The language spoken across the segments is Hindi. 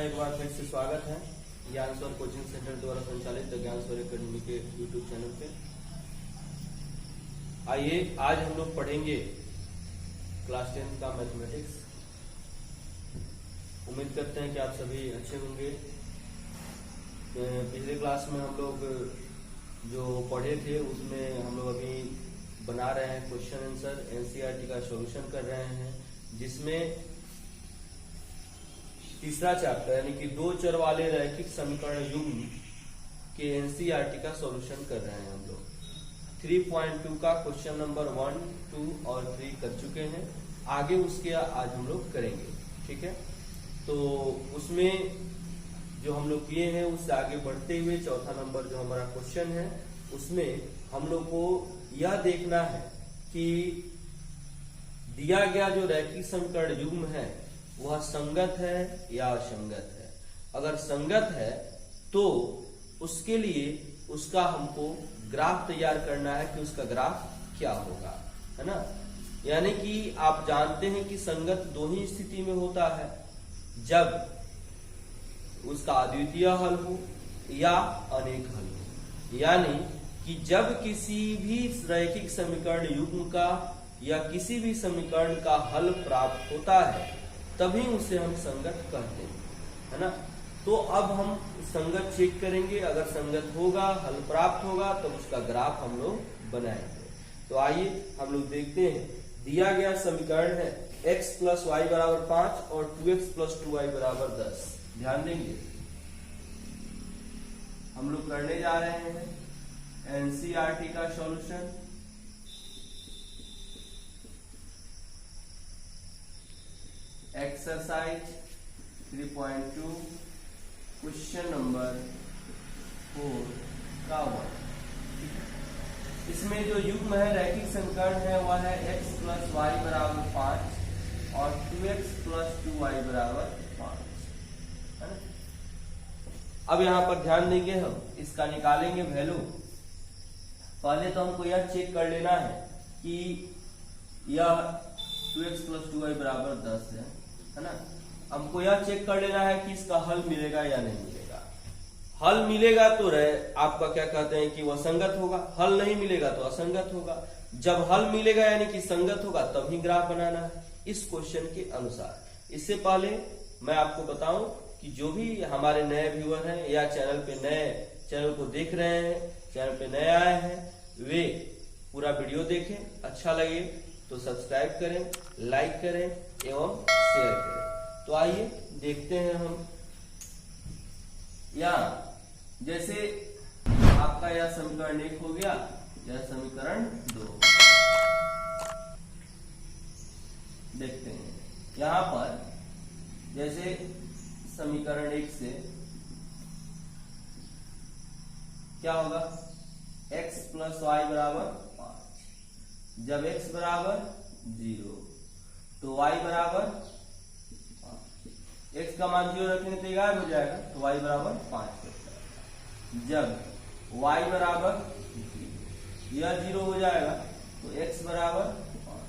एक बार फिर से स्वागत है ज्ञान स्वर कोचिंग सेंटर द्वारा संचालित ज्ञान स्वर एकेडमी के यूट्यूब चैनल पे। आइए आज हम लोग पढ़ेंगे क्लास 10 का मैथमेटिक्स। उम्मीद करते हैं कि आप सभी अच्छे होंगे। पिछले क्लास में हम लोग जो पढ़े थे उसमें हम लोग अभी बना रहे हैं क्वेश्चन आंसर, एनसीईआरटी का सॉल्यूशन कर रहे हैं, जिसमें तीसरा चैप्टर यानी कि दो चर वाले रैखिक समीकरण युग्म के एनसीईआरटी का सॉल्यूशन कर रहे हैं हम लोग। 3.2 का क्वेश्चन नंबर 1, 2 और 3 कर चुके हैं। आगे उसके आज हम लोग करेंगे, ठीक है। तो उसमें जो हम लोग किए हैं उससे आगे बढ़ते हुए चौथा नंबर जो हमारा क्वेश्चन है उसमें हम लोग को यह देखना है कि दिया गया जो रैखिक समीकरण युग्म है वह संगत है या असंगत है। अगर संगत है तो उसके लिए उसका हमको ग्राफ तैयार करना है कि उसका ग्राफ क्या होगा, है ना। यानी कि आप जानते हैं कि संगत दो ही स्थिति में होता है, जब उसका अद्वितीय हल हो या अनेक हल हो। यानी कि जब किसी भी रैखिक समीकरण युग्म का या किसी भी समीकरण का हल प्राप्त होता है तभी उसे हम संगत कहते हैं, है ना। तो अब हम संगत चेक करेंगे, अगर संगत होगा, हल प्राप्त होगा तो उसका ग्राफ हम लोग बनाएंगे। तो आइए हम लोग देखते हैं। दिया गया समीकरण है x प्लस वाई बराबर 5 और 2x प्लस 2y बराबर 10। ध्यान देंगे, हम लोग करने जा रहे हैं एनसीईआरटी का सॉल्यूशन। एक्सरसाइज 3.2 क्वेश्चन नंबर 4 का 1। इसमें जो युग्म है रैखिक समीकरण है वह है x प्लस वाई बराबर 5 और 2x प्लस 2y बराबर 5, है ना। अब यहाँ पर ध्यान देंगे, हम इसका निकालेंगे वैल्यू। पहले तो हमको यह चेक कर लेना है कि यह 2x प्लस 2y बराबर 10 है ना। हमको यह चेक कर लेना है कि इसका हल मिलेगा या नहीं मिलेगा। हल मिलेगा तो आपका क्या कहते हैं कि वह संगत होगा, हल नहीं मिलेगा तो असंगत होगा। जब हल मिलेगा यानी कि संगत होगा तभी ग्राफ बनाना है इस क्वेश्चन के अनुसार। इससे पहले मैं आपको बताऊं कि जो भी हमारे नए व्यूअर हैं या चैनल को देख रहे हैं, चैनल पे नए आए हैं, वे पूरा वीडियो देखें, अच्छा लगे तो सब्सक्राइब करें, लाइक करें एवं शेयर करें। तो आइए देखते हैं हम। या जैसे आपका यह समीकरण 1 हो गया, यह समीकरण 2। देखते हैं यहां पर जैसे समीकरण 1 से क्या होगा, x प्लस वाई बराबर 5। जब x बराबर 0 तो y बराबर 5। x का मान 0 रखेंगे तो 11 हो जाएगा, तो y बराबर 5 हो जाएगा। जब y बराबर 0 यह 0 हो जाएगा तो x बराबर 5,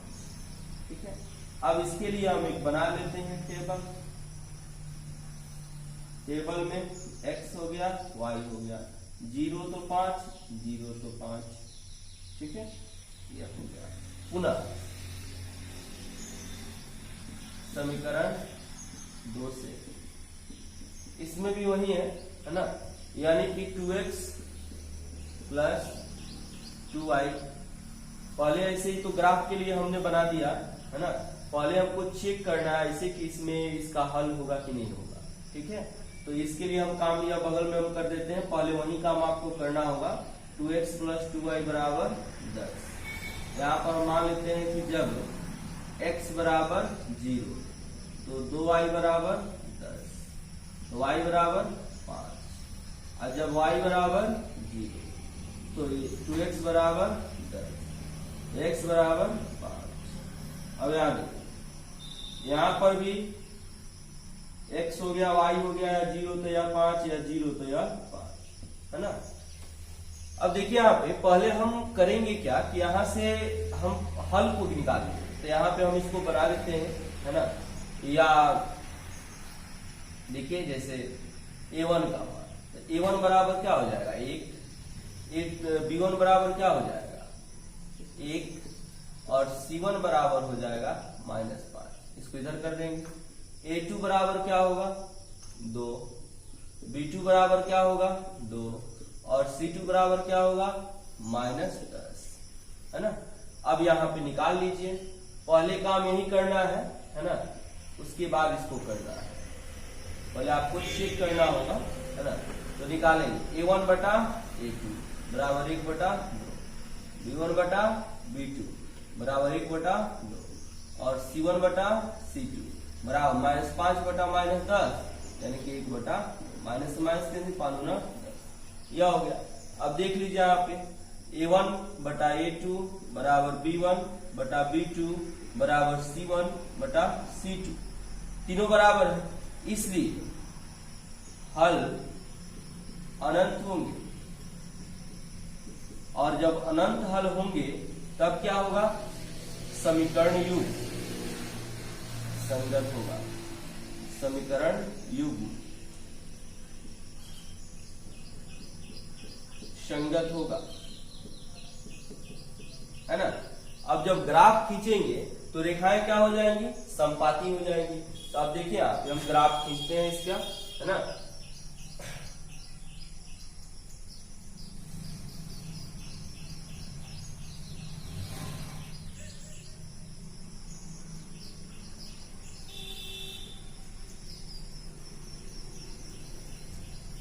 ठीक है। अब इसके लिए हम एक बना लेते हैं टेबल। टेबल में x हो गया, y हो गया, 0 तो 5, 0 तो 5, ठीक है। यह हो गया। पुनः समीकरण 2 से इसमें भी वही है ना। यानी कि 2x प्लस 2y। पहले ऐसे ही तो ग्राफ के लिए हमने बना दिया, है ना। पहले हमको चेक करना है ऐसे कि इसमें इसका हल होगा कि नहीं होगा, ठीक है। तो इसके लिए हम काम या बगल में हम कर देते हैं, पहले वही काम आपको करना होगा। 2x प्लस 2y बराबर 10। यहाँ पर हम मान लेते हैं कि जब x बराबर 0 तो 2y बराबर 10, तो y बराबर 5। और जब y बराबर 0 तो 2x बराबर 10, x बराबर 5। अब यहाँ पर भी x हो गया, y हो गया, या 0 तो या 5 या 0 तो या 5, है ना। अब देखिए यहाँ पे पहले हम करेंगे क्या कि यहाँ से हम हल को निकालेंगे। तो यहाँ पे हम इसको बना लेते हैं, है ना। या देखिए जैसे a1 का मान, तो a1 बराबर क्या हो जाएगा, एक b1 बराबर क्या हो जाएगा, 1, और c1 बराबर हो जाएगा -5। इसको इधर कर देंगे। a2 बराबर क्या होगा, 2, b2 बराबर क्या होगा, 2, और c2 बराबर क्या होगा, -10, है ना। अब यहाँ पे निकाल लीजिए, पहले काम यही करना है ना, उसके बाद इसको करना है। पहले आपको चेक करना होगा, है ना। तो निकालेंगे a1 बटा a2 बराबर 1/2, b1 बटा b2 बराबर 1/2, और c1 बटा c2 बराबर -5 बटा -10, यानी कि 1/, के पालू ना 10। यह हो गया। अब देख लीजिए यहाँ पे a1 बटा a2 बराबर b1 बटा b2 बराबर c1 बटा c2, तीनों बराबर है, इसलिए हल अनंत होंगे, और जब अनंत हल होंगे तब क्या होगा, समीकरण युग्म संगत होगा, समीकरण युग्म संगत होगा, है ना। अब जब ग्राफ खींचेंगे तो रेखाएं क्या हो जाएंगी, समपाती हो जाएंगी। तो आप देखिए, आप हम ग्राफ खींचते हैं इसका, है ना।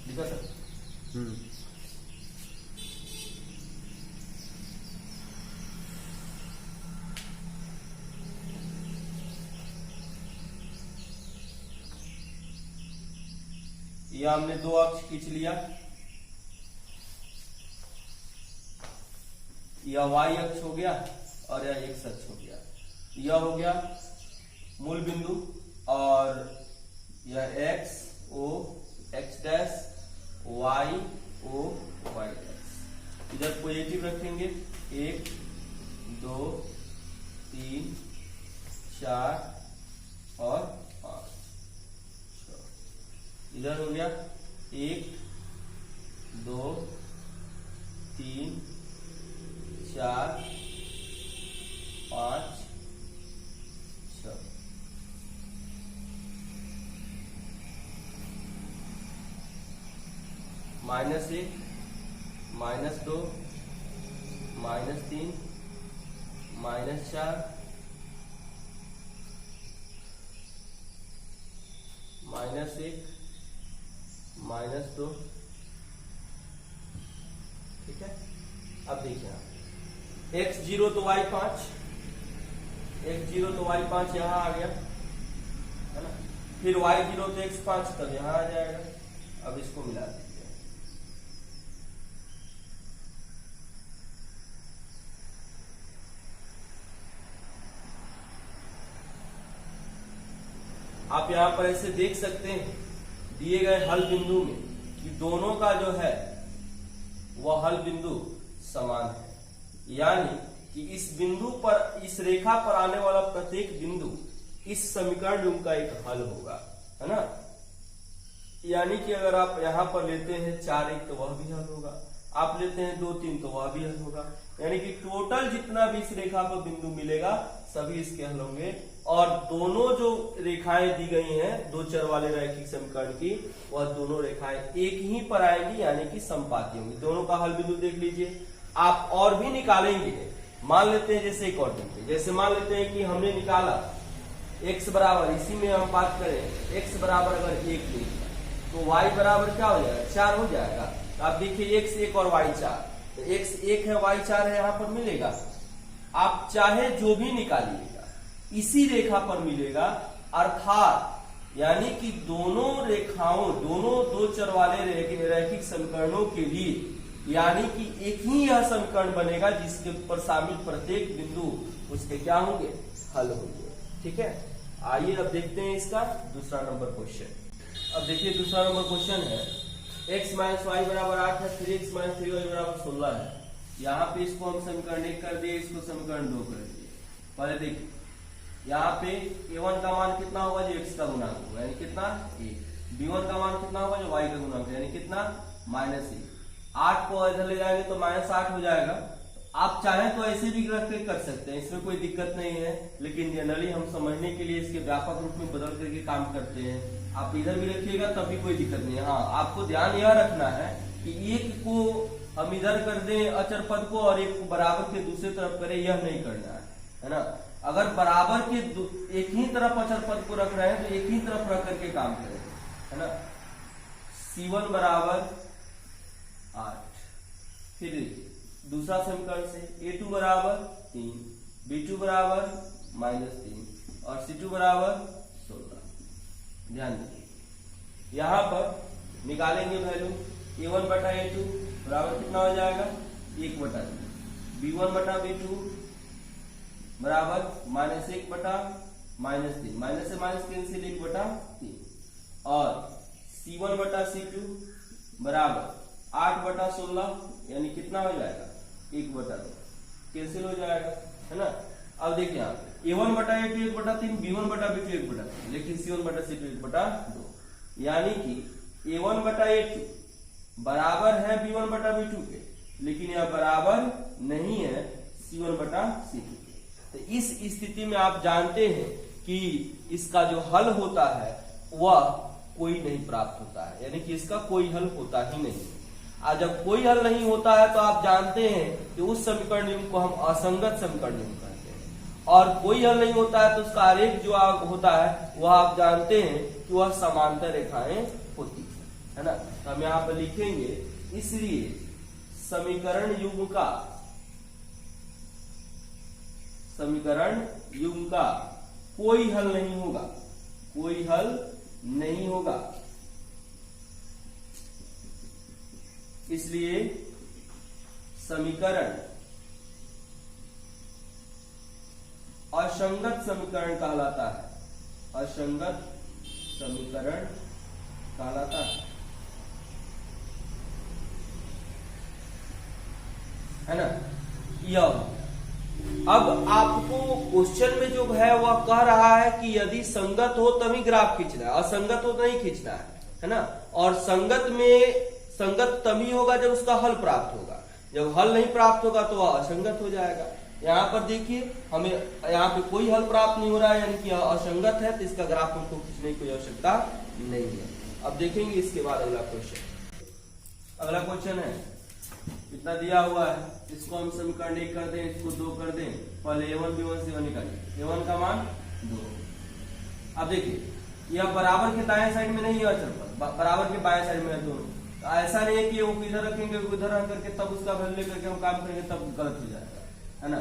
दिखा सर, यह हमने दो अक्ष खींच लिया, यह y अक्ष हो गया और यह x अक्ष हो गया। यह हो गया मूल बिंदु, और यह x o x dash, y o y dash. इधर पॉजिटिव रखेंगे, 1 2 3 4 और 5। इधर हो गया 1 2 3 4 5 6। -1 -2 -3 -4 -1 -2। ठीक है। अब देखिए आप x0 तो y5, x0 तो y5 यहां आ गया, है ना। फिर y0 तो x5 तब यहां आ जाएगा। अब इसको मिला दीजिए, आप यहां पर ऐसे देख सकते हैं दिए गए हल बिंदु में कि दोनों का जो है वह हल बिंदु समान है, यानी कि इस बिंदु पर, इस रेखा पर आने वाला प्रत्येक बिंदु इस समीकरण युग्म का एक हल होगा, है ना। यानी कि अगर आप यहां पर लेते हैं 4 तो वह भी हल होगा, आप लेते हैं 2 3 तो वह भी हल होगा, यानी कि टोटल जितना भी इस रेखा पर बिंदु मिलेगा सभी इसके हल होंगे। और दोनों जो रेखाएं दी गई हैं दो चर वाले रैखिक समीकरण की, वह दोनों रेखाएं एक ही पर आएंगी, यानी कि समपाती होंगी। दोनों का हल बिंदु देख लीजिए। आप और भी निकालेंगे, मान लेते हैं जैसे एक और दिन, जैसे मान लेते हैं कि हमने निकाला x बराबर, इसी में हम बात करें x बराबर अगर 1 लिखा तो y बराबर क्या हो जाएगा, 4 हो जाएगा। तो आप देखिए x 1 और y 4, तो x 1 है y 4 है, यहाँ पर मिलेगा। आप चाहे जो भी निकालिएगा इसी रेखा पर मिलेगा, अर्थात यानी कि दोनों रेखाओं, दोनों दो चर वाले रैखिक समीकरणों के लिए, यानी कि एक ही यह समीकरण बनेगा जिसके ऊपर शामिल प्रत्येक बिंदु उसके क्या होंगे, हल होंगे। ठीक है। आइए अब देखते हैं इसका दूसरा नंबर क्वेश्चन। अब देखिए दूसरा नंबर क्वेश्चन है x माइनस वाई बराबर 8 है, 3x माइनस 3y बराबर 16 है। यहाँ पे इसको हम समीकरण 1 कर दिए, इसको समीकरण 2 कर दिए। पहले देखिए यहाँ पे a1 का मान कितना होगा, जो x का गुणांक होगा, यानी कितना 1। b1 का मान कितना होगा, जो y का गुणांक है, यानी कितना -1। 8 को इधर ले जाएंगे तो -8 हो जाएगा। आप चाहें तो ऐसे भी रख के कर सकते हैं, इसमें कोई दिक्कत नहीं है, लेकिन जनरली हम समझने के लिए इसके व्यापक रूप में बदल करके काम करते हैं। आप इधर भी रखिएगा तब भी कोई दिक्कत नहीं है। हाँ, आपको ध्यान यह रखना है कि एक को हम इधर कर दें अचर पद को और एक को बराबर के दूसरे तरफ करें, यह नहीं करना है ना। अगर बराबर के एक ही तरफ अचर पद को रख रहे हैं तो एक ही तरफ रख करके काम करें, है ना। C1 बराबर 8। फिर दूसरा समीकरण से A2 बराबर 3, B2 बराबर -3 और C2 बराबर 16। ध्यान दीजिए, यहां पर निकालेंगे वैल्यू A1 बटा A2 बराबर कितना हो जाएगा, 1 बटा 2। B1 बटा B2 बराबर -1 बटा -3, माइनस से माइनस कैंसिल 1 बटा 3 और C1 बटा C2 बराबर 8 बटा 16 यानी कितना हो जाएगा, 1 बटा 2 कैंसिल हो जाएगा, है ना। अब देखिए यहाँ A1 बटा A2 1 बटा 3, B1 बटा B2 1 बटा 3, लेकिन C1 बटा C2 1 बटा 2, यानी कि A1 बटा A2 बराबर है B1 बटा B2 के, लेकिन यह बराबर नहीं है C1 बटा C2 के। तो इस स्थिति में आप जानते हैं कि इसका जो हल होता है वह कोई नहीं प्राप्त होता है, यानी कि इसका कोई हल होता ही नहीं। आज जब कोई हल नहीं होता है तो आप जानते हैं कि उस समीकरण नियम को हम असंगत समीकरण नियम कहते हैं, और कोई हल नहीं होता है तो उसका आरेख जो होता है वह आप जानते हैं कि वह समांतर रेखाएं होती है ना। तो हम यहाँ पर लिखेंगे, इसलिए समीकरण युग्म का कोई हल नहीं होगा, कोई हल नहीं होगा। इसलिए समीकरण असंगत समीकरण कहलाता है, असंगत समीकरण कहलाता है ना। यह अब आपको क्वेश्चन में जो है वह कह रहा है कि यदि संगत हो तभी ग्राफ खींचना है, असंगत हो तो नहीं खींचना है ना। और संगत तभी होगा जब उसका हल प्राप्त होगा, जब हल नहीं प्राप्त होगा तो वह असंगत हो जाएगा। यहाँ पर देखिए हमें यहाँ पे कोई हल प्राप्त नहीं हो रहा है, यानी कि असंगत है, तो इसका ग्राफ हमको खींचने की कोई आवश्यकता नहीं है। अब देखेंगे इसके बाद अगला क्वेश्चन। अगला क्वेश्चन है, कितना दिया हुआ है, इसको हम समीकरण 1 कर दें, इसको 2 कर दें। पहले A1 B1 C1 निकालिए, A1 का मान 2। अब देखिए यह बराबर के दाएं साइड में नहीं है अचर पद, बराबर के बाएं साइड में है दोनों। तो ऐसा नहीं है कि वो इधर रखेंगे इधर रख करके तब उसका वैल्यू लेकर के हम काम करेंगे तब गलत हो जाएगा, है ना।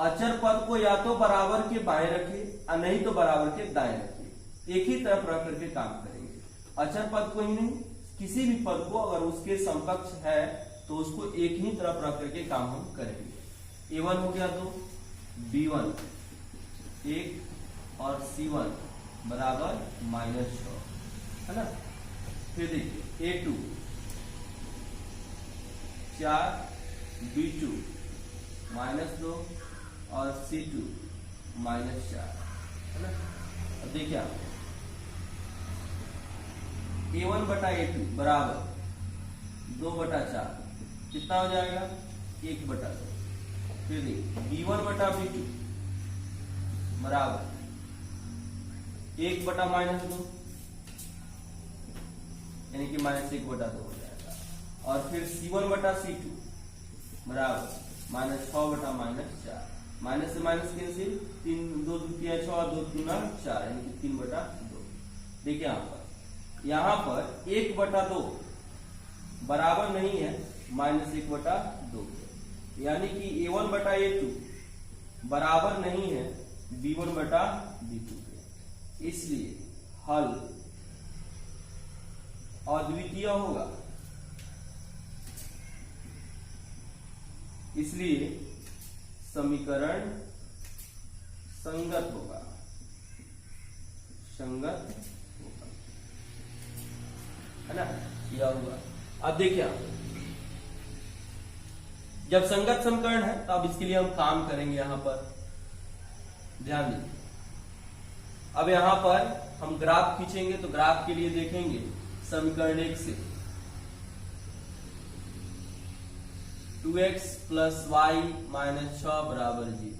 अचर पद को या तो बराबर के बाएं रखिए और नहीं तो बराबर के दाएं रखिए, एक ही तरफ रख करके काम करेंगे। अचर पद को ही नहीं, किसी भी पद को अगर उसके समकक्ष है तो उसको एक ही तरफ रख करके काम हम करेंगे। A1 हो गया 2, B1 1 और C1 बराबर -6, है ना। फिर देखिए A2 4, B2 -2 और C2 -4, है ना। अब देखिए आप A1 बटा A2 बराबर 2 बटा 4 कितना हो जाएगा, 1 बटा 2। फिर देखिए B1 बटा B2 बराबर 1 बटा -2 यानी कि -1 बटा 2 हो जाएगा। और फिर C1 बटा C2 बराबर -6 बटा -4, माइनस से माइनस कैंसिल, 3 2 3 6 और 2 3 4 यानी कि 3 बटा 2। देखिए यहाँ पर 1 बटा 2 बराबर नहीं है -1 बटा 2, यानी कि A1 बटा A2 बराबर नहीं है B1 बटा B2 के। इसलिए हल अद्वितीय होगा, इसलिए समीकरण संगत होगा, संगत होगा, है ना। यह हुआ। अब देखिए जब संगत समीकरण है तो अब इसके लिए हम काम करेंगे। यहां पर ध्यान दीजिए, अब यहां पर हम ग्राफ खींचेंगे तो ग्राफ के लिए देखेंगे समीकरण 1 से 2x प्लस वाई माइनस 6 बराबर 0।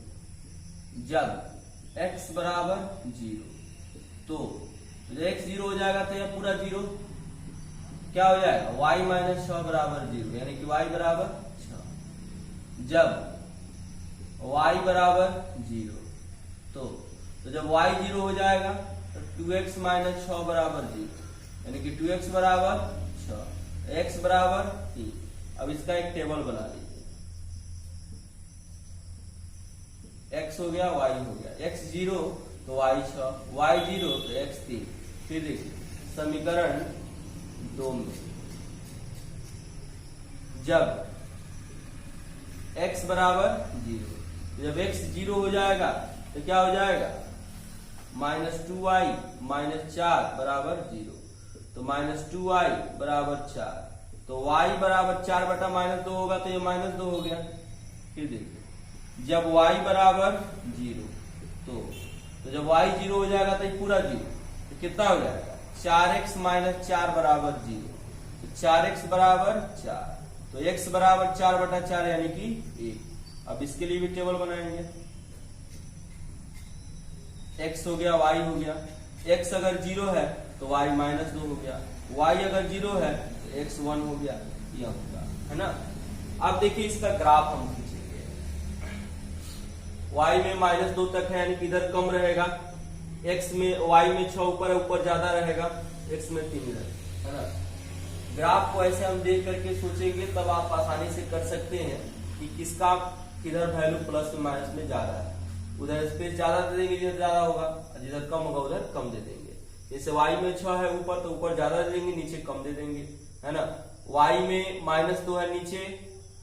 जब x बराबर 0 तो x 0 हो जाएगा तो यह पूरा 0 क्या हो जाएगा, y माइनस 6 बराबर 0, यानी कि y बराबर 6। जब y बराबर 0 तो जब y 0 हो जाएगा तो 2x माइनस 6 बराबर 0, यानी कि 2x बराबर 6, x बराबर 3। अब इसका एक टेबल बना लीजिए, x हो गया y हो गया, x 0 तो y 6, y 0 तो x 3। फिर देखिए समीकरण 2 में जब x बराबर 0, जब x 0 हो जाएगा तो क्या हो जाएगा, -2y माइनस 4 बराबर 0, तो -2y बराबर 4, तो y बराबर 4 बटा -2 होगा तो ये -2 हो गया। फिर देखिए जब y बराबर 0 तो जब y 0 हो जाएगा तो ये पूरा 0, तो कितना हो जाएगा, 4x माइनस 4 बराबर 0, तो 4x बराबर 4, तो x बराबर 4 बटा 4 यानी कि 1। अब इसके लिए भी टेबल बनाएंगे, x हो गया y हो गया, x अगर 0 है तो y -2 हो गया, y अगर 0 है तो x 1 हो गया, यह होगा, है ना। अब देखिए इसका ग्राफ हम खींचेंगे, y में -2 तक है यानी कि इधर कम रहेगा, x में y में 6 ऊपर ज्यादा रहेगा, x में 3 रहेगा, है ना। ग्राफ को ऐसे हम देख करके सोचेंगे तब आप आसानी से कर सकते हैं कि किसका किधर वैल्यू प्लस में माइनस में ज्यादा है। उधर स्पेस ज्यादा दे देंगे जिधर ज्यादा होगा, जिधर कम होगा उधर कम दे देंगे। जैसे y में 6 है ऊपर तो ऊपर ज्यादा दे देंगे, नीचे कम दे देंगे, है ना। y में -2 है नीचे,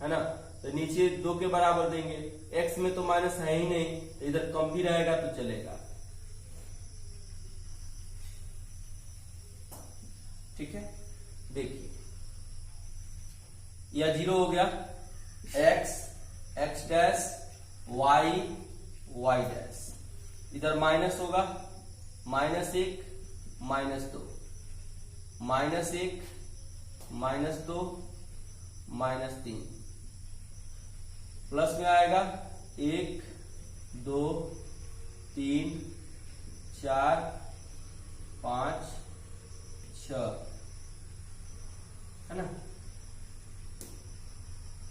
है ना, तो नीचे 2 के बराबर देंगे। x में तो माइनस है ही नहीं, तो इधर कम भी रहेगा तो चलेगा, ठीक है। देखिए यह 0 हो गया, x x dash y y dash, इधर माइनस होगा, -1 -2 -1 -2 -3, प्लस में आएगा 1 2 3 4 5 6, है ना।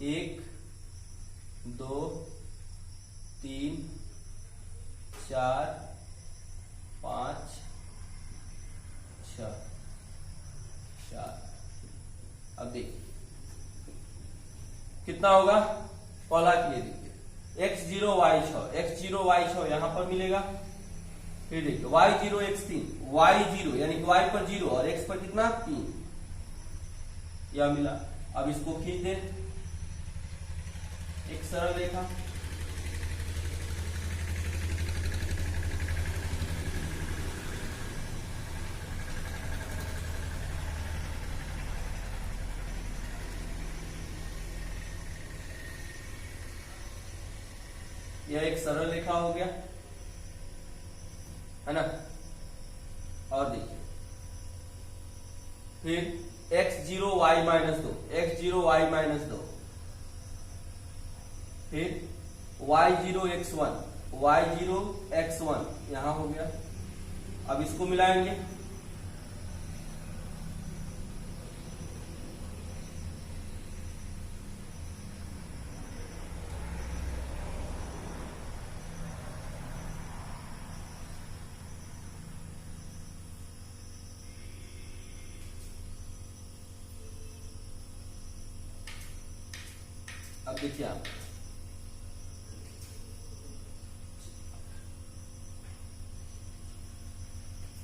1 2 3 4 5 6 4। अब देखिए कितना होगा, पहला के लिए देखिए x 0 y 6, x 0 y 6 यहां पर मिलेगा। फिर देखिए y 0 x 3, y 0 यानी कि y पर 0 और x पर कितना 3, यह मिला। अब इसको खींच दे, एक सरल रेखा, यह एक सरल रेखा हो गया, है ना। और देखिए फिर x 0 y -2, x 0 y -2, फिर y 0 x 1, y 0 x 1 यहां हो गया। अब इसको मिलाएंगे, अब देखिए आप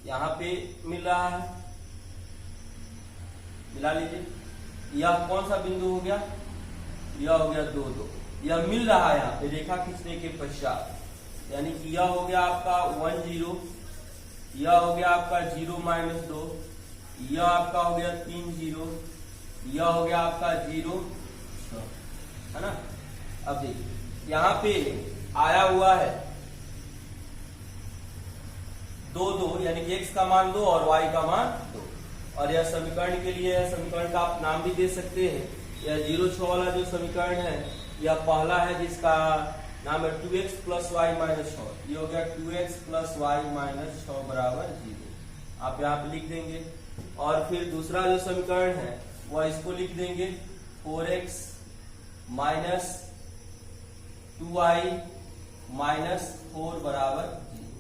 यहां पे मिल रहा है, मिला लीजिए। यह कौन सा बिंदु हो गया, यह हो गया 2 2, यह मिल रहा है यहाँ पे रेखा खींचने के पश्चात, यानी कि यह हो गया आपका 1 0, यह हो गया आपका 0 -2, यह आपका हो गया 3 0, यह हो गया आपका 0 6, है ना। अब देखिए यहाँ पे आया हुआ है 2 यानी कि x का मान 2 और y का मान 2। और यह समीकरण के लिए है, समीकरण का आप नाम भी दे सकते हैं। यह 0-6 वाला जो समीकरण है यह पहला है, जिसका नाम है 2x + y - 6। ये हो गया 2x + y - 6 बराबर 0। आप यहाँ पे लिख देंगे। और फिर दूसरा जो समीकरण है वह इसको लिख देंगे 4x - 2y - 4 बराबर 0।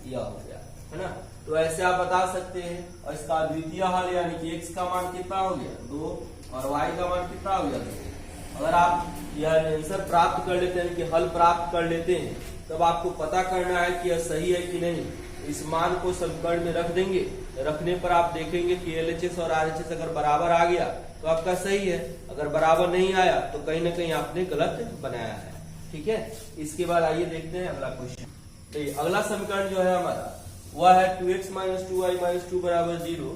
यह हो गया, है ना। तो ऐसे आप बता सकते हैं। और इसका द्वितीय हल यानी कि x का मान कितना हो गया 2 और y का मान कितना हो गया 2। अगर आप यह आंसर प्राप्त कर लेते हैं कि हल प्राप्त कर लेते हैं, तब आपको पता करना है कि यह सही है कि नहीं। इस मान को समीकरण में रख देंगे। रखने पर आप देखेंगे कि LHS और RHS अगर बराबर आ गया तो आपका सही है, अगर बराबर नहीं आया तो कहीं ना कहीं आपने गलत बनाया है। ठीक है। इसके बाद आइए देखते हैं अगला क्वेश्चन। तो अगला समीकरण जो है हमारा वह है 2x - 2y - 2 बराबर 0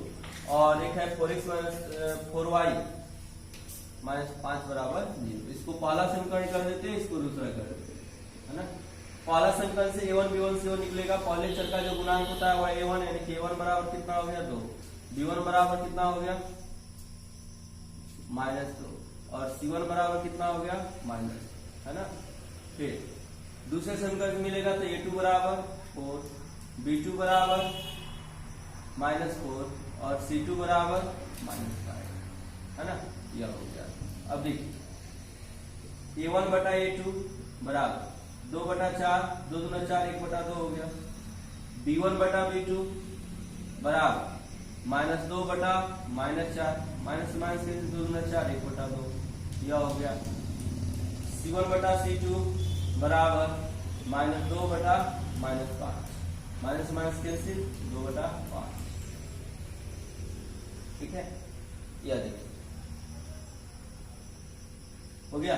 और एक है 4x - 4y - 5 बराबर 0। इसको पहला समीकरण कर देते हैं, इसको दूसरा कर देते हैं, है ना। पहला समीकरण से a1 b1 c1 निकलेगा। पहले चर का जो गुणांक होता है वह a1 यानी कि a1 बराबर कितना हो गया 2, b1 बराबर कितना हो गया -2 और c1 बराबर कितना हो गया -, है ना। फिर दूसरे समीकरण मिलेगा तो a2 बराबर 4, b2 बराबर -4 और c2 बराबर -5, है ना। यह हो गया। अब देखिए a1 बटा a2 बराबर 2/4, 2 दूना 4, 1/2 हो गया। b1 बटा b2 बराबर -2 बटा -4, माइनस माइनस कैसे 2 दूना 4, 1/2 यह हो गया। c1 बटा c2 बराबर -2 बटा -5, माइनस माइनस कैसे 2/5। ठीक है। यह देखिए हो गया।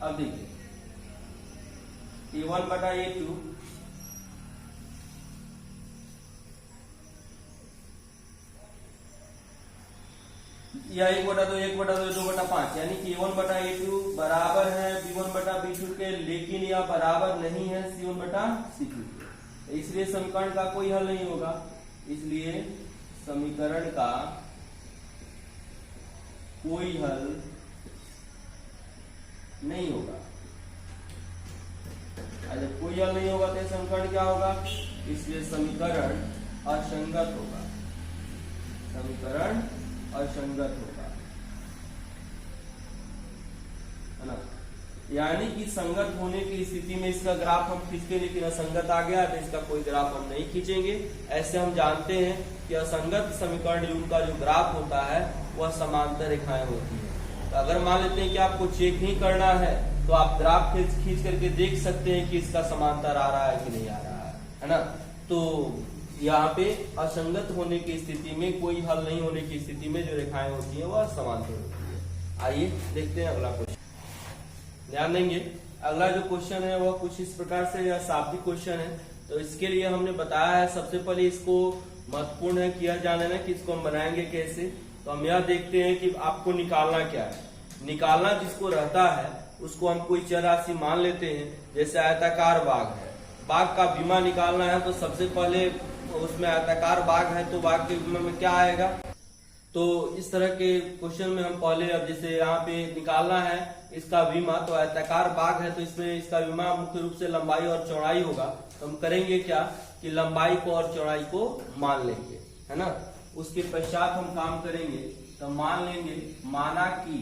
अब देखिए a1 बटा a2 या 1/2, 1/2, 2/5 यानी कि a1 बटा a2 बराबर है b1 बटा b2 के, लेकिन यह बराबर नहीं है c1 बटा c2 के। इसलिए समीकरण का कोई हल नहीं होगा। इसलिए समीकरण का कोई हल नहीं होगा। जब कोई हल नहीं होगा तो समीकरण क्या होगा, इसलिए समीकरण असंगत होगा। समीकरण असंगत होगा, है ना। यानी कि संगत होने की स्थिति में इसका ग्राफ हम खींचते, लेकिन असंगत आ गया तो इसका कोई ग्राफ हम नहीं खींचेंगे। ऐसे हम जानते हैं कि असंगत समीकरण युग्म का जो ग्राफ होता है वह समांतर रेखाएं होती है। तो अगर मान लेते हैं कि आपको चेक ही करना है तो आप ग्राफ खींच करके देख सकते हैं कि इसका समांतर आ रहा है कि नहीं आ रहा है ना। तो यहाँ पे असंगत होने की स्थिति में, कोई हल नहीं होने की स्थिति में जो रेखाएं होती है वह समांतर होती है। आइए देखते हैं अगला क्वेश्चन। ध्यान देंगे अगला जो क्वेश्चन है वह कुछ इस प्रकार से, यह शाब्दिक क्वेश्चन है। तो इसके लिए हमने बताया है, सबसे पहले इसको महत्वपूर्ण है किया जाने में कि इसको हम बनाएंगे कैसे। तो हम यह देखते हैं कि आपको निकालना क्या है। निकालना जिसको रहता है उसको हम कोई चर राशि मान लेते हैं। जैसे आयताकार बाग है, बाग का विमा निकालना है तो सबसे पहले उसमें आयताकार बाग है तो बाग के विमा में क्या आएगा। तो इस तरह के क्वेश्चन में हम पहले, अब जैसे यहाँ पे निकालना है इसका विमा, तो आयताकार बाग है तो इसमें इसका विमा मुख्य रूप से लंबाई और चौड़ाई होगा। तो हम करेंगे क्या कि लंबाई को और चौड़ाई को मान लेंगे, है ना। उसके पश्चात हम काम करेंगे तो मान लेंगे, माना कि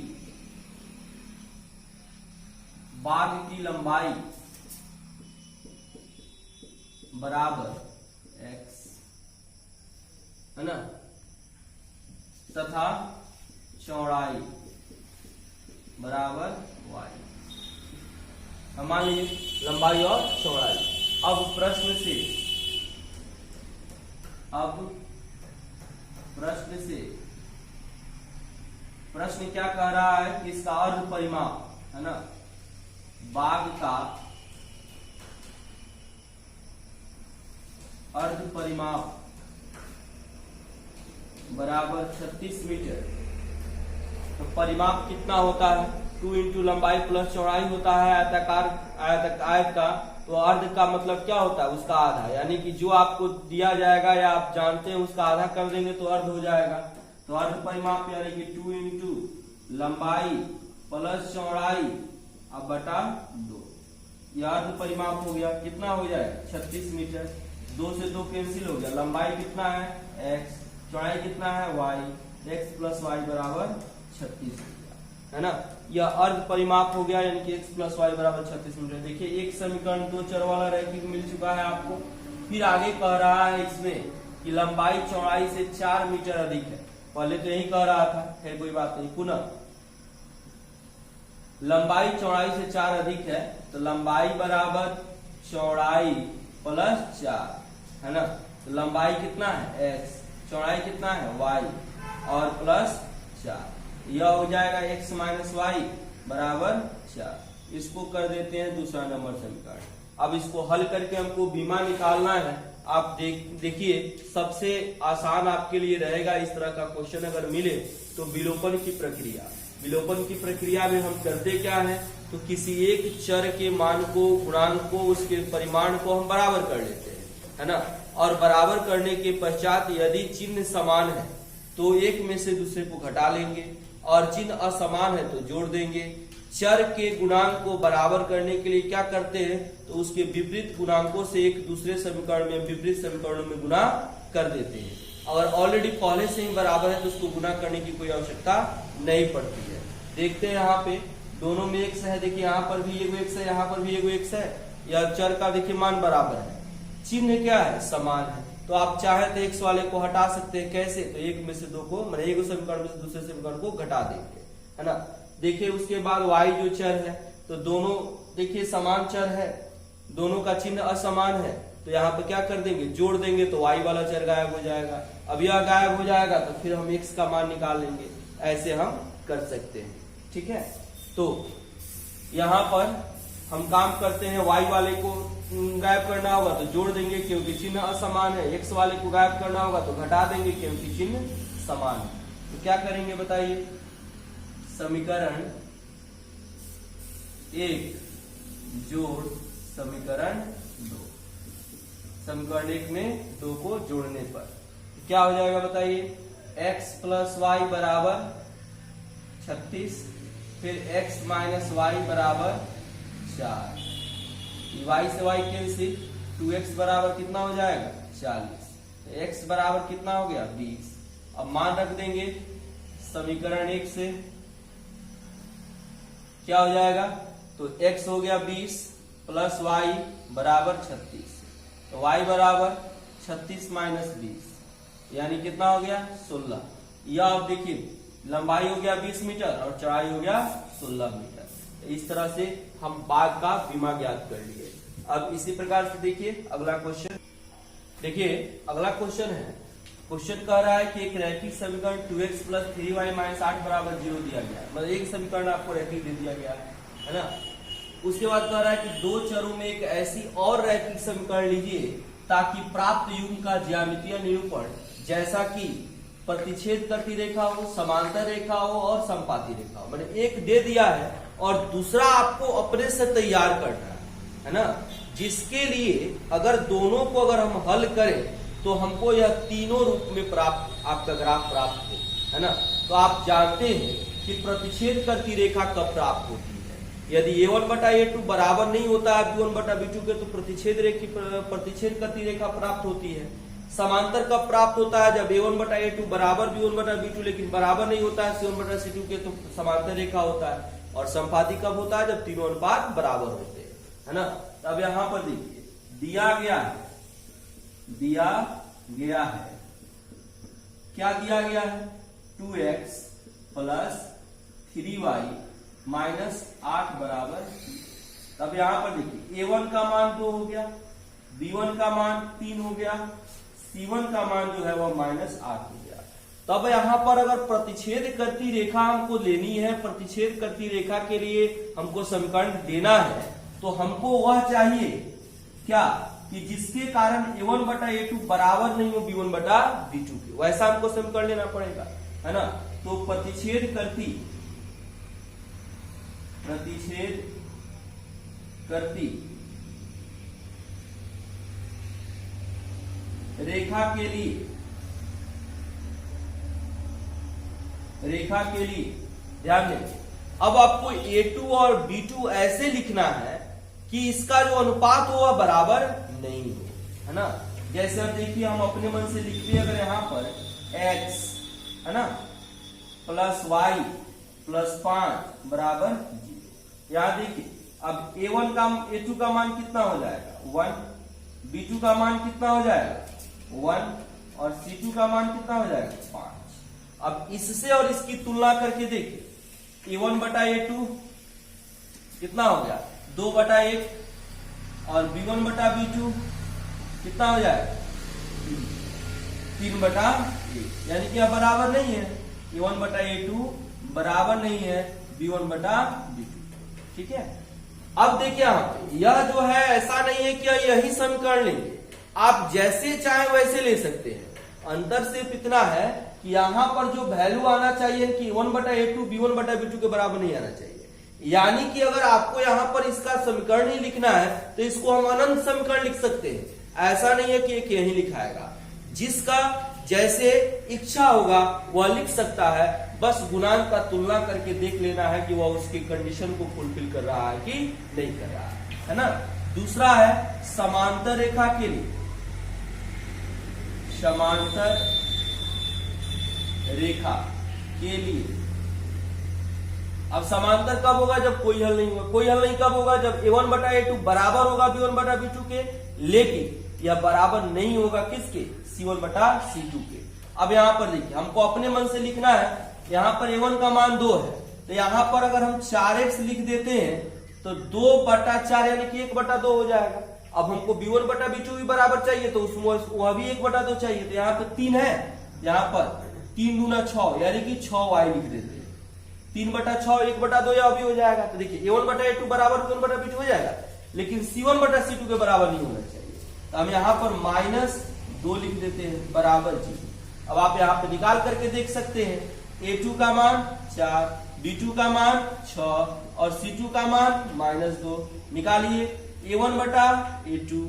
बाग की लंबाई बराबर x, है ना, तथा चौड़ाई बराबर y। हम मान लीजिए लंबाई और चौड़ाई। अब प्रश्न से प्रश्न क्या कह रहा है कि इसका अर्ध परिमाप, है ना, बाग का अर्ध परिमाप बराबर 36 मीटर। तो परिमाप कितना होता है, 2 इंटू लंबाई प्लस चौड़ाई होता है आयत का, तो अर्ध का मतलब क्या होता है, उसका आधा, यानी कि जो आपको दिया जाएगा या आप जानते हैं उसका आधा कर देंगे तो अर्ध हो जाएगा। तो अर्ध परिमाप यानी कि 2 इंटू लंबाई प्लस चौड़ाई अब बटा 2, यह अर्ध परिमाप हो गया। कितना हो जाएगा 36 मीटर। 2 से 2 कैंसिल हो गया। लंबाई कितना है x, चौड़ाई कितना है y, x प्लस वाई बराबर 36 है ना। यह अर्ध परिमाप हो गया यानी कि x प्लस वाई बराबर 36 मीटर। देखिए एक समीकरण 2 चर वाला रैखिक मिल चुका है आपको। फिर आगे कह रहा है इसमें कि लंबाई चौड़ाई से 4 मीटर अधिक है। पहले तो यही कह रहा था, है कोई बात नहीं। पुनः लंबाई चौड़ाई से 4 अधिक है तो लंबाई बराबर चौड़ाई प्लस 4 है ना। तो लंबाई कितना है x, चौड़ाई कितना है y और प्लस 4, यह हो जाएगा x माइनस वाई बराबर 4। इसको कर देते हैं दूसरा नंबर समीकरण। अब इसको हल करके हमको बीमा निकालना है। आप देखिए सबसे आसान आपके लिए रहेगा इस तरह का क्वेश्चन अगर मिले तो विलोपन की प्रक्रिया। विलोपन की प्रक्रिया में हम करते क्या है, तो किसी एक चर के मान को, गुणांक को, उसके परिमाण को हम बराबर कर लेते हैं, है ना। और बराबर करने के पश्चात यदि चिन्ह समान है तो एक में से दूसरे को घटा लेंगे और चिन्ह असमान है तो जोड़ देंगे। चर के गुणांक को बराबर करने के लिए क्या करते हैं, तो उसके विपरीत गुणांकों से एक दूसरे समीकरण में, विपरीत समीकरणों में गुणा कर देते हैं। अगर ऑलरेडी पहले से ही बराबर है तो उसको गुणा करने की कोई आवश्यकता नहीं पड़ती है। देखते हैं यहाँ पे दोनों में x है। देखिए यहाँ पर भी एगो x है, यहाँ पर भी एगो x है। यह चर का देखिए मान बराबर है, चिन्ह क्या है समान है। तो आप चाहे तो x वाले को हटा सकते हैं। कैसे, तो एक में से दो को, मतलब एक समीकरण में से दूसरे समीकरण को घटा देंगे, है ना। देखिए उसके बाद y जो चर है तो दोनों देखिए समान चर है, दोनों का चिन्ह असमान है तो यहाँ पे क्या कर देंगे, जोड़ देंगे तो y वाला चर गायब हो जाएगा। अब यह गायब हो जाएगा तो फिर हम x का मान निकाल लेंगे। ऐसे हम कर सकते हैं, ठीक है। तो यहाँ पर हम काम करते हैं, y वाले को गायब करना होगा तो जोड़ देंगे क्योंकि चिन्ह असमान है, x वाले को गायब करना होगा तो घटा देंगे क्योंकि चिन्ह समान है। तो क्या करेंगे बताइए, समीकरण 1 जोड़ समीकरण 2, समीकरण 1 में 2 को जोड़ने पर क्या हो जाएगा बताइए, x प्लस वाई बराबर 36, फिर x माइनस वाई बराबर 4, y से y कैंसिल, 2x बराबर कितना हो जाएगा 40, x बराबर कितना हो गया 20। अब मान रख देंगे समीकरण 1 से, क्या हो जाएगा, तो x हो गया 20 प्लस y बराबर 36, तो y बराबर 36 माइनस 20 यानी कितना हो गया 16। यह आप देखिए लंबाई हो गया 20 मीटर और चौड़ाई हो गया 16 मीटर। इस तरह से हम बाग का बीमा ज्ञात कर लिए। अब इसी प्रकार से देखिए अगला क्वेश्चन। देखिए अगला क्वेश्चन है, क्वेश्चन कह रहा है कि एक रैखिक समीकरण 2x प्लस 3y माइनस 8 बराबर 0 दिया गया है। मतलब एक समीकरण आपको रैखिक दे दिया गया है ना। उसके बाद कह रहा है कि दो चरों में एक ऐसी और रैखिक समीकरण लीजिए ताकि प्राप्त युग्म का ज्यामितीय निरूपण जैसा कि प्रतिच्छेद करती रेखा हो, समांतर रेखा हो और समपाती रेखा हो। मतलब एक दे दिया है और दूसरा आपको अपने से तैयार करना है ना, जिसके लिए अगर दोनों को अगर हम हल करें तो हमको यह तीनों रूप में प्राप्त आपका ग्राफ प्राप्त हो, है ना। तो आप जानते हैं कि प्रतिच्छेद करती रेखा कब प्राप्त होती है, यदि a1 बटा a2 बराबर नहीं होता है b1 बटा b2 के तो प्रतिच्छेद करती रेखा प्राप्त होती है। समांतर कब प्राप्त होता है, जब a1 बटा a2 बराबर b1 बटा b2 लेकिन बराबर नहीं होता है c1 बटा c2 के तो समांतर रेखा होता है। और समपाती कब होता है, जब तीनों अनुपात बराबर होते हैं, है ना। अब यहां पर देखिए दिया गया है क्या दिया गया है, 2x प्लस 3y माइनस 8 बराबर। तब यहां पर देखिए a1 का मान 2 हो गया, b1 का मान 3 हो गया, c1 का मान जो है वह माइनस 8 हो गया। तब यहां पर अगर प्रतिच्छेद करती रेखा हमको लेनी है, प्रतिच्छेद करती रेखा के लिए हमको समीकरण देना है, तो हमको वह चाहिए क्या कि जिसके कारण a1 बटा a2 बराबर नहीं हो b1 बटा b2 के, वैसा हमको समीकरण लेना पड़ेगा, है ना। तो प्रतिच्छेद करती रेखा के लिए ध्यान दें, अब आपको A2 और B2 ऐसे लिखना है कि इसका जो अनुपात हो वह बराबर नहीं हो, है ना। जैसे अब देखिए हम अपने मन से लिखते हैं, अगर यहां पर x है ना प्लस y प्लस 5 बराबर 0, यहां देखिए अब A2 का मान कितना हो जाएगा 1, B2 का मान कितना हो जाएगा 1 और C2 का मान कितना हो जाएगा 5। अब इससे और इसकी तुलना करके देखिए A1 बटा A2 कितना हो गया 2 बटा 1 और B1 बटा B2 कितना हो जाएगा 3 बटा 1, यानी कि अब बराबर नहीं है। A1 बटा A2 बराबर नहीं है B1 बटा B2, ठीक है। अब देखिए यह जो है ऐसा नहीं है कि यही समीकरण लेंगे, आप जैसे चाहे वैसे ले सकते हैं। अंतर सिर्फ इतना है कि यहां पर जो वैल्यू आना चाहिए कि A1 बटा A2 B1 बटा B2 के बराबर नहीं आना चाहिए। यानी कि अगर आपको यहां पर इसका समीकरण ही लिखना है तो इसको हम अनंत समीकरण लिख सकते हैं, ऐसा नहीं है कि एक यही लिखाएगा। जिसका जैसे इच्छा होगा वह लिख सकता है, बस गुणांक का तुलना करके देख लेना है कि वह उसकी कंडीशन को फुलफिल कर रहा है कि नहीं कर रहा है ना। दूसरा है समांतर रेखा के लिए, समांतर रेखा के लिए। अब समांतर कब होगा जब कोई हल नहीं होगा। कोई हल नहीं कब होगा जब A1 बटा A2 बराबर होगा B1 बटा B2 के, लेकिन यह बराबर नहीं होगा किसके C1 बटा C2 के। अब यहां पर देखिए हमको अपने मन से लिखना है, यहां पर A1 का मान 2 है तो यहां पर अगर हम 4x लिख देते हैं तो 2 बटा 4 यानी कि 1 बटा 2 हो जाएगा। अब हमको B1 बटा B2 भी बराबर चाहिए तो उसमें वह भी 1 बटा 2 चाहिए, तो यहाँ पे 3 है, यहाँ पर 3 दूना 6 यानी कि 6y लिख देते हैं। 3 बटा 6 1 बटा 2 यह भी हो जाएगा। तो देखिए A1 बटा A2 बराबर B1 बटा B2 हो जाएगा, लेकिन C1 बटा C2 के बराबर नहीं होना चाहिए। तो हम यहाँ पर -2 लिख देते हैं बराबर 0। अब आप यहाँ पे निकाल करके देख सकते हैं A2 का मान 4, B2 का मान 6 और C2 का मान -2। निकालिए A1 बटा A2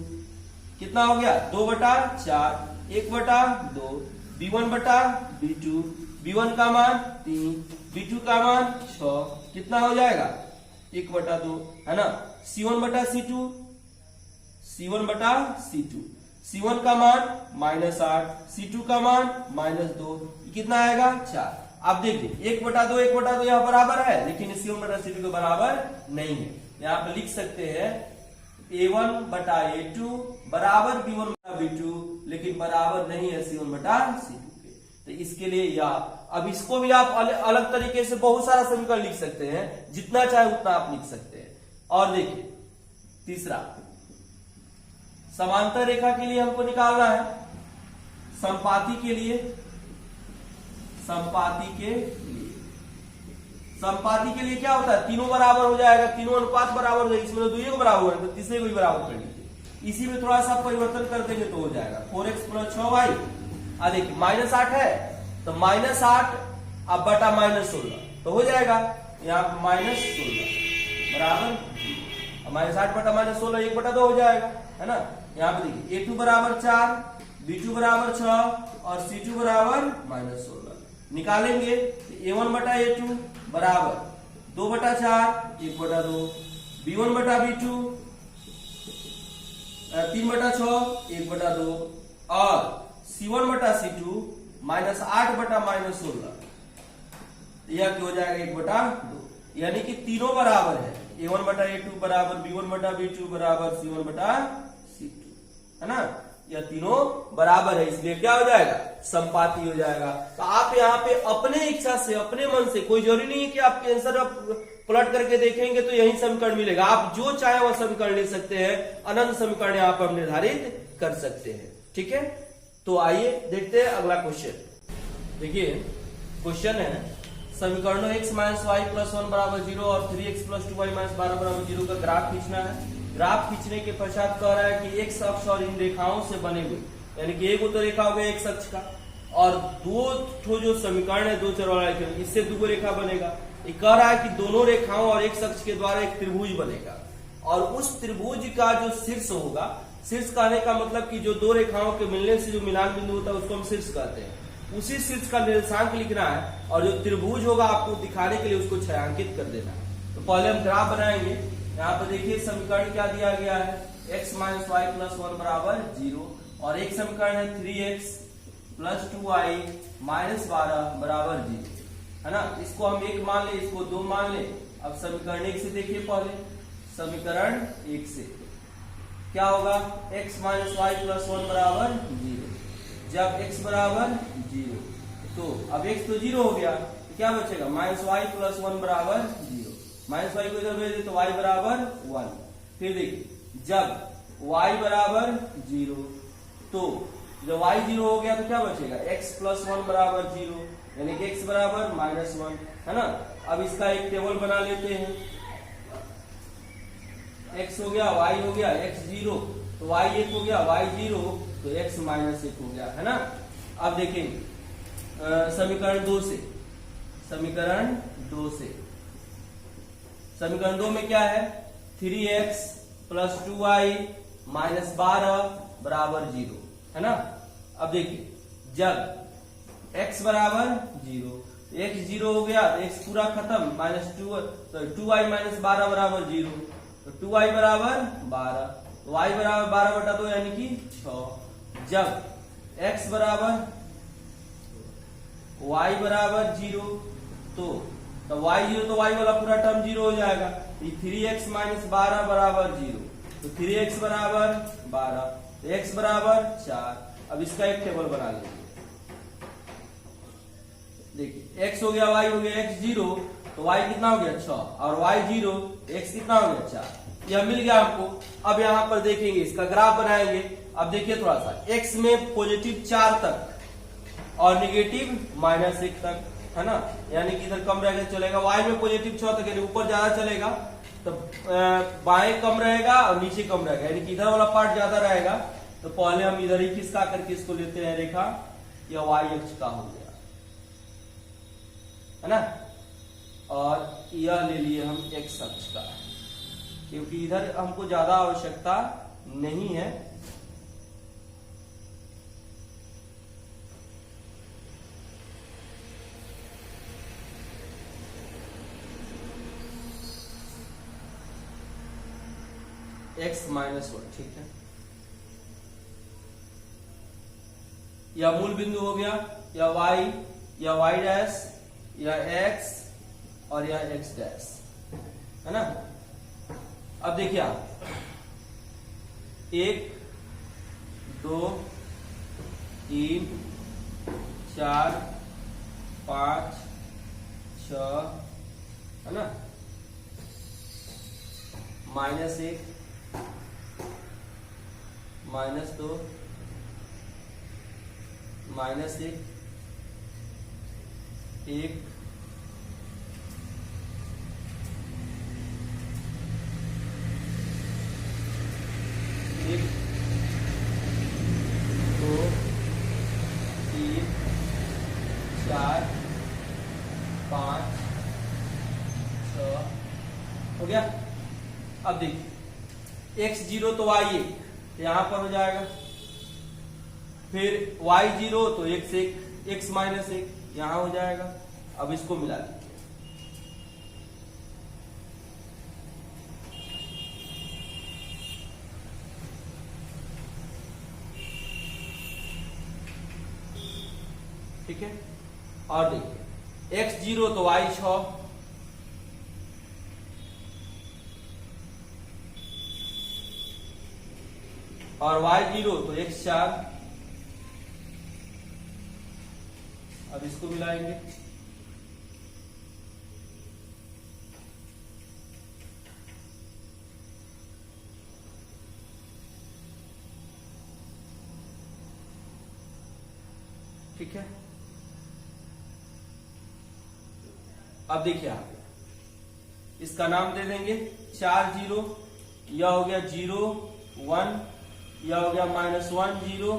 कितना हो गया 2 बटा 4 1 बटा 2, B1 बटा B2 B1 का मान 3 B2 का मान 6 कितना हो जाएगा 1 बटा 2, है ना। C1 बटा C2 C1 बटा C2, C1 का मान -8 C2 का मान -2 कितना आएगा 4। आप देखिए 1 बटा 2 1 बटा 2 यहाँ बराबर है, लेकिन C1 बटा C2 के बराबर नहीं है। यहाँ पे लिख सकते हैं A1 बटा A2 बराबर B1 बटा B2, लेकिन बराबर नहीं है C1 बटा C2 के। तो इसके लिए या अब इसको भी आप अलग तरीके से बहुत सारा समीकरण लिख सकते हैं, जितना चाहे उतना आप लिख सकते हैं। और देखिए तीसरा समांतर रेखा के लिए हमको निकालना है समपाती के लिए। समपाती के लिए क्या होता है तीनों बराबर हो जाएगा, तीनों अनुपात बराबर हो जाएगा। इसमें तो 2 को बराबर है तो तीसरे को भी बराबर कर लीजिए। इसी में थोड़ा सा परिवर्तन कर देंगे तो हो जाएगा 4x प्लस 6y। देखिए -8 है तो -8 अब बटा -16 तो हो जाएगा यहाँ पे -16 बराबर -8 बटा -16 1 बटा 2 हो जाएगा, है ना। यहाँ पे देखिए A2 बराबर 4 B2 बराबर 6 और C2 बराबर -16 निकालेंगे तो A1 बटा A2 बराबर 2 बटा 4 1 बटा 2, B1 बटा B2 3 बटा 6 1 बटा 2 और C1 बटा C2 -8 बटा -16 यह क्या हो जाएगा 1 बटा 2, यानी कि तीनों बराबर है। A1 बटा A2 बराबर B1 बटा B2 बराबर C1 बटा C2, है ना। यह तीनों बराबर है, इसलिए क्या हो जाएगा समपाती हो जाएगा। तो आप यहाँ पे अपने इच्छा से अपने मन से, कोई जरूरी नहीं है कि आपके आंसर पलट करके देखेंगे तो यही समीकरण मिलेगा, आप जो चाहे वह समीकरण ले सकते हैं। अनंत समीकरण यहाँ पर हम निर्धारित कर सकते हैं, ठीक है। तो आइए देखते हैं अगला क्वेश्चन। देखिए क्वेश्चन है समीकरणों x माइनस वाई प्लस 1 बराबर 0 और 3x प्लस 2y माइनस 12 बराबर 0 का ग्राफ खींचना है। ग्राफ खींचने के पश्चात कह रहा है कि x अक्ष और इन रेखाओं से बने हुए, यानी कि एक तो रेखा हो गया x अक्ष का और 2 जो समीकरण है 2 चर वाला, इससे 2 रेखा बनेगा। ये कह रहा है कि दोनों रेखाओं और x अक्ष के द्वारा एक त्रिभुज बनेगा और उस त्रिभुज का जो शीर्ष होगा, शीर्ष कहने का मतलब कि जो दो रेखाओं के मिलने से जो मिलान बिंदु होता है उसको हम शीर्ष कहते हैं। उसी शीर्ष का निर्देशांक लिखना है और जो त्रिभुज होगा आपको दिखाने के लिए उसको छायांकित कर देना है। तो पहले हम ग्राफ बनाएंगे। यहाँ पर देखिए समीकरण क्या दिया गया है, x - y + 1 बराबर 0 और एक समीकरण है 3x + 2y - 12 बराबर 0, है ना। इसको हम 1 मान ले, इसको 2 मान ले। अब समीकरण 1 से देखिए, पहले समीकरण 1 से क्या होगा, x - y + 1 बराबर 0। जब x बराबर 0 तो अब x तो 0 हो गया, तो क्या बचेगा, -y + 1 बराबर 0। -y को इधर भेज दे तो y बराबर 1। फिर देखिए जब y बराबर 0 तो जब y 0 हो गया तो क्या बचेगा, x + 1 बराबर 0, यानी कि x बराबर -1, है ना। अब इसका एक टेबल बना लेते हैं। x हो गया, y हो गया, x 0 तो y 1 हो गया, y 0 तो x - 1 हो गया, है ना। अब देखेंगे समीकरण 2 से। समीकरण 2 में क्या है, 3x + 2y - 12 बराबर 0, है ना। अब देखिए जब x बराबर 0, x 0 हो गया तो x पूरा खत्म, -2y - 12 बराबर 0, तो 2y बराबर 12, y बराबर 12/2 यानी कि 6। जब x बराबर y बराबर 0 तो y 0 तो y वाला पूरा टर्म 0 हो जाएगा, 3x - 12 बराबर 0, तो 3x बराबर 12, तो x बराबर 4। अब इसका एक टेबल बना लेंगे। देखिए x हो गया, y हो गया, x 0 तो y कितना हो गया 6 और y 0 x कितना हो गया 4, यह मिल गया हमको। अब यहाँ पर देखेंगे, इसका ग्राफ बनाएंगे। अब देखिए थोड़ा सा, x में पॉजिटिव 4 तक और नेगेटिव -1 तक, है ना, यानी कि इधर कम रहेगा चलेगा। y में पॉजिटिव 6 तक यानी ऊपर ज्यादा चलेगा, तो बाएं कम रहेगा और नीचे कम रहेगा, यानी कि इधर वाला पार्ट ज्यादा रहेगा। तो पहले हम इधर ही खिसका करके इसको लेते हैं रेखा, यह y अक्ष का हो गया, है ना, और यह ले लिए हम x अक्ष का, क्योंकि इधर हमको ज्यादा आवश्यकता नहीं है। x - 1, ठीक है। या मूल बिंदु हो गया, या y, या y डैश, या x और या x डैश, है ना। अब देखिए आप 1 2 3 4 5 6, है ना, -1 -2 -1 1 1 2 3 4 5 6 हो गया। अब देखिए x 0 तो y 1 यहां पर हो जाएगा, फिर y 0 तो x 1 यहां हो जाएगा। अब इसको मिला लीजिए, ठीक है। और देखिए x 0 तो y 6, और y 0 तो x 4। अब इसको मिलाएंगे, ठीक है। अब देखिए आप इसका नाम दे देंगे 4 0, यह हो गया 0 1, यह हो गया -1 0,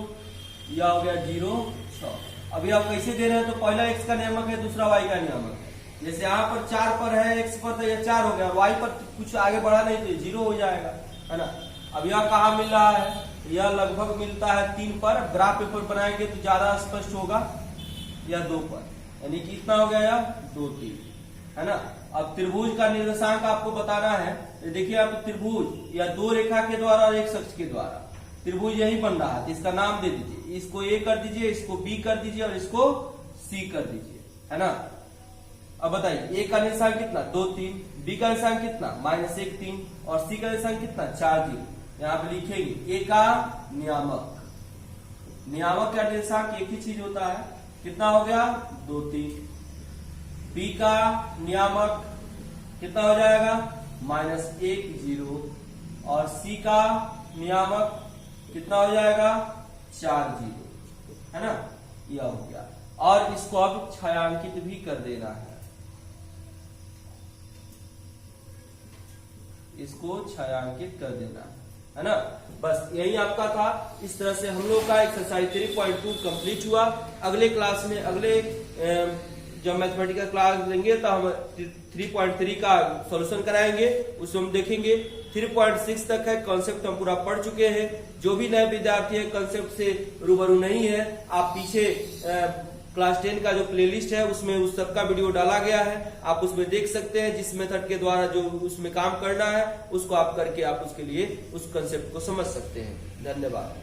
यह हो गया 0 6। अभी आप कैसे दे रहे हैं, तो पहला x का नियमक है, दूसरा y का नियमक है। जैसे यहाँ पर 4 पर है, x पर तो यह 4 हो गया, y पर कुछ आगे बढ़ा नहीं तो 0 हो जाएगा, है ना। अब यह कहाँ मिल रहा है, यह लगभग मिलता है 3 पर। ग्राफ पेपर बनाएंगे तो ज्यादा स्पष्ट होगा, या 2 पर, यानी कि इतना हो गया या 2 3, है ना। अब त्रिभुज का निर्देशांक आपको बताना है। देखिए आप त्रिभुज या 2 रेखा के द्वारा और एक शख्स के द्वारा त्रिभुज यही बन रहा है, इसका नाम दे दीजिए। इसको ए कर दीजिए, इसको बी कर दीजिए और इसको सी कर दीजिए, है ना। अब बताइए ए का निर्देशांक कितना 2 3, बी का निर्देशांक कितना -1 3 और सी का निर्देशांक कितना 4 0। यहाँ पे लिखेंगे ए का नियामक, नियामक का निर्देशांक एक ही चीज होता है, कितना हो गया 2 3। बी का नियामक कितना हो जाएगा -1 0 और सी का नियामक कितना हो जाएगा 4 0, है ना। यह हो गया। और इसको अब छायांकित भी कर देना है, इसको छायांकित कर देना है ना। बस यही आपका था। इस तरह से हम लोग का एक्सरसाइज 3.2 कंप्लीट हुआ। अगले क्लास में, अगले जब मैथमेटिकल क्लास लेंगे तो हम 3.3 का सॉल्यूशन कराएंगे। उसमें हम देखेंगे 3.6 तक है कॉन्सेप्ट हम पूरा पढ़ चुके हैं। जो भी नए विद्यार्थी है कॉन्सेप्ट से रूबरू नहीं है, आप पीछे क्लास 10 का जो प्लेलिस्ट है उसमें उस सब का वीडियो डाला गया है, आप उसमें देख सकते हैं। जिस मेथड के द्वारा जो उसमें काम करना है उसको आप करके आप उसके लिए उस कॉन्सेप्ट को समझ सकते हैं। धन्यवाद।